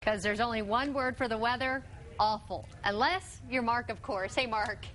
because there's only one word for the weather: awful. Unless you're Mark, of course. Hey, Mark.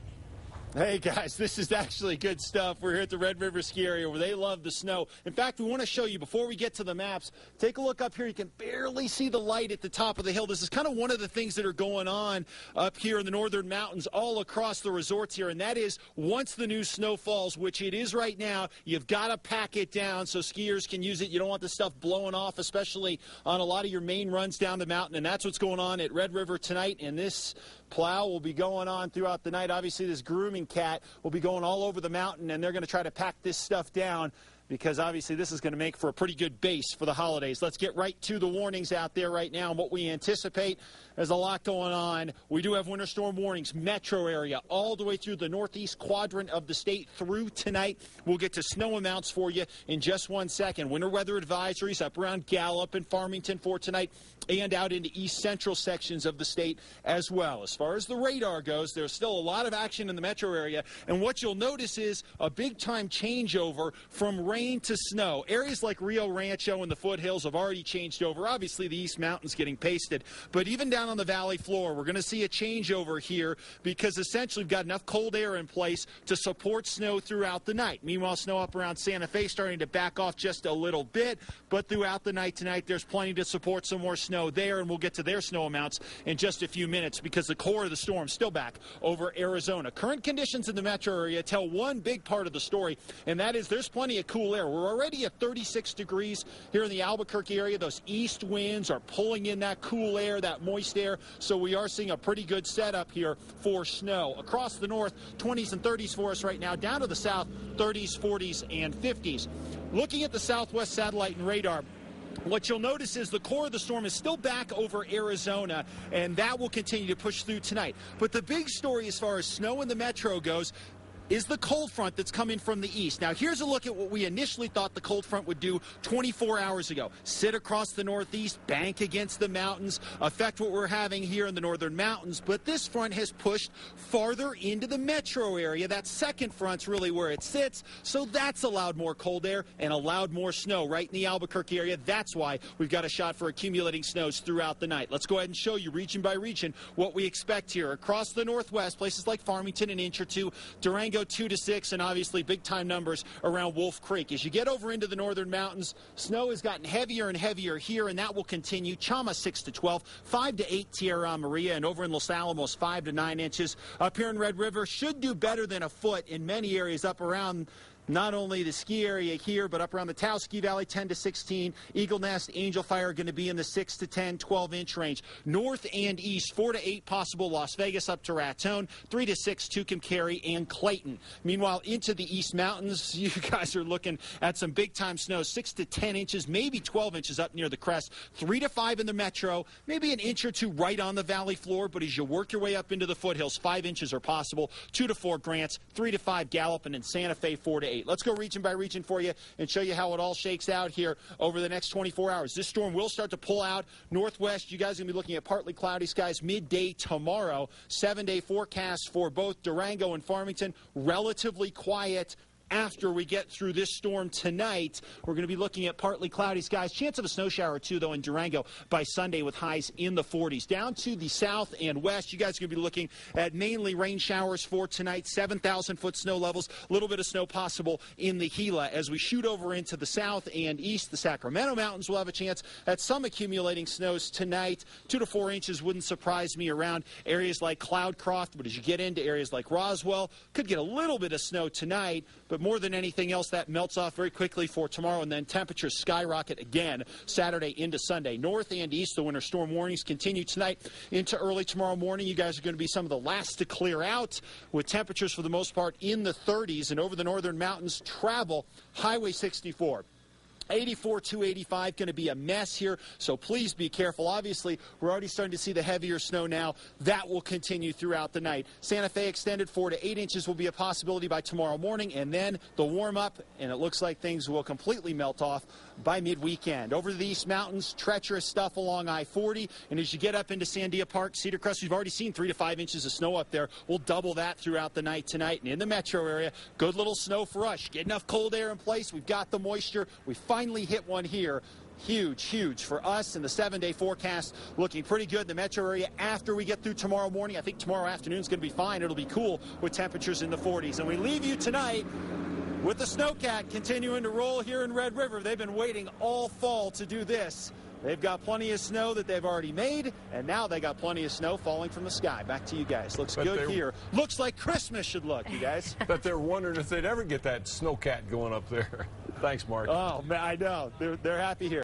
Hey guys, this is actually good stuff. We're here at the Red River Ski Area where they love the snow. In fact, we want to show you, before we get to the maps, take a look up here. You can barely see the light at the top of the hill. This is kind of one of the things that are going on up here in the northern mountains all across the resorts here, and that is once the new snow falls, which it is right now, you've got to pack it down so skiers can use it. You don't want the stuff blowing off, especially on a lot of your main runs down the mountain, and that's what's going on at Red River tonight, and this plow will be going on throughout the night. Obviously, this grooming cat will be going all over the mountain, and they're going to try to pack this stuff down because obviously this is going to make for a pretty good base for the holidays. Let's get right to the warnings out there right now and what we anticipate. There's a lot going on. We do have winter storm warnings, metro area, all the way through the northeast quadrant of the state through tonight. We'll get to snow amounts for you in just 1 second. Winter weather advisories up around Gallup and Farmington for tonight and out into east central sections of the state as well. As far as the radar goes, there's still a lot of action in the metro area, and what you'll notice is a big-time changeover from rain to snow. Areas like Rio Rancho and the foothills have already changed over. Obviously, the East Mountain's getting pasted, but even down on the valley floor, we're going to see a changeover here because essentially we've got enough cold air in place to support snow throughout the night. Meanwhile, snow up around Santa Fe starting to back off just a little bit, but throughout the night tonight, there's plenty to support some more snow there, and we'll get to their snow amounts in just a few minutes because the core of the storm still back over Arizona. Current conditions in the metro area tell one big part of the story, and that is there's plenty of cool air. We're already at 36 degrees here in the Albuquerque area. Those east winds are pulling in that cool air, that moist air, so we are seeing a pretty good setup here for snow. Across the north, 20s and 30s for us right now. Down to the south, 30s, 40s, and 50s. Looking at the southwest satellite and radar, what you'll notice is the core of the storm is still back over Arizona, and that will continue to push through tonight. But the big story as far as snow in the metro goes is the cold front that's coming from the east. Now, here's a look at what we initially thought the cold front would do 24 hours ago. Sit across the northeast, bank against the mountains, affect what we're having here in the northern mountains. But this front has pushed farther into the metro area. That second front's really where it sits, so that's allowed more cold air and allowed more snow right in the Albuquerque area. That's why we've got a shot for accumulating snows throughout the night. Let's go ahead and show you region by region what we expect here. Across the northwest, places like Farmington, an inch or two, Durango 2 to 6, and obviously big-time numbers around Wolf Creek. As you get over into the northern mountains, snow has gotten heavier and heavier here, and that will continue. Chama 6 to 12, 5 to 8 Tierra Maria, and over in Los Alamos 5 to 9 inches. Up here in Red River, should do better than a foot in many areas up around not only the ski area here, but up around the Taos Ski Valley, 10 to 16. Eagle Nest, Angel Fire are going to be in the 6 to 10, 12-inch range. North and east, 4 to 8 possible. Las Vegas up to Raton, 3 to 6, Tucumcari and Clayton. Meanwhile, into the East Mountains, you guys are looking at some big-time snow, 6 to 10 inches, maybe 12 inches up near the crest, 3 to 5 in the metro, maybe an inch or two right on the valley floor, but as you work your way up into the foothills, 5 inches are possible, 2 to 4 Grants, 3 to 5 Gallup, and in Santa Fe, 4 to 8. Let's go region by region for you and show you how it all shakes out here over the next 24 hours. This storm will start to pull out northwest. You guys are going to be looking at partly cloudy skies midday tomorrow. 7-day forecast for both Durango and Farmington. Relatively quiet after we get through this storm tonight. We're going to be looking at partly cloudy skies. Chance of a snow shower or two, though, in Durango by Sunday with highs in the 40s. Down to the south and west, you guys are going to be looking at mainly rain showers for tonight. 7,000-foot snow levels. A little bit of snow possible in the Gila. As we shoot over into the south and east, the Sacramento Mountains will have a chance at some accumulating snows tonight. 2 to 4 inches wouldn't surprise me around areas like Cloudcroft, but as you get into areas like Roswell, could get a little bit of snow tonight, but more than anything else, that melts off very quickly for tomorrow, and then temperatures skyrocket again Saturday into Sunday. North and east, the winter storm warnings continue tonight into early tomorrow morning. You guys are going to be some of the last to clear out, with temperatures for the most part in the 30s, and over the northern mountains, travel Highway 64. 84 to 85 going to be a mess here, so please be careful. Obviously, we're already starting to see the heavier snow now. That will continue throughout the night. Santa Fe extended 4 to 8 inches will be a possibility by tomorrow morning, and then the warm-up, and it looks like things will completely melt off by mid-weekend. Over to the East Mountains, treacherous stuff along I-40, and as you get up into Sandia Park, Cedar Crest, we've already seen 3 to 5 inches of snow up there. We'll double that throughout the night tonight. And in the metro area, good little snow for us. Get enough cold air in place. We've got the moisture. We finally hit one here huge for us. And the 7-day forecast looking pretty good in the metro area after we get through tomorrow morning. I think tomorrow afternoon is going to be fine. It'll be cool with temperatures in the 40s. And we leave you tonight with the snowcat continuing to roll here in Red River. They've been waiting all fall to do this. They've got plenty of snow that they've already made, and now they got plenty of snow falling from the sky. Back to you guys. Looks good here. Looks like Christmas should look, you guys. But they're wondering if they'd ever get that snowcat going up there. Thanks, Mark. Oh, man, I know. They're happy here.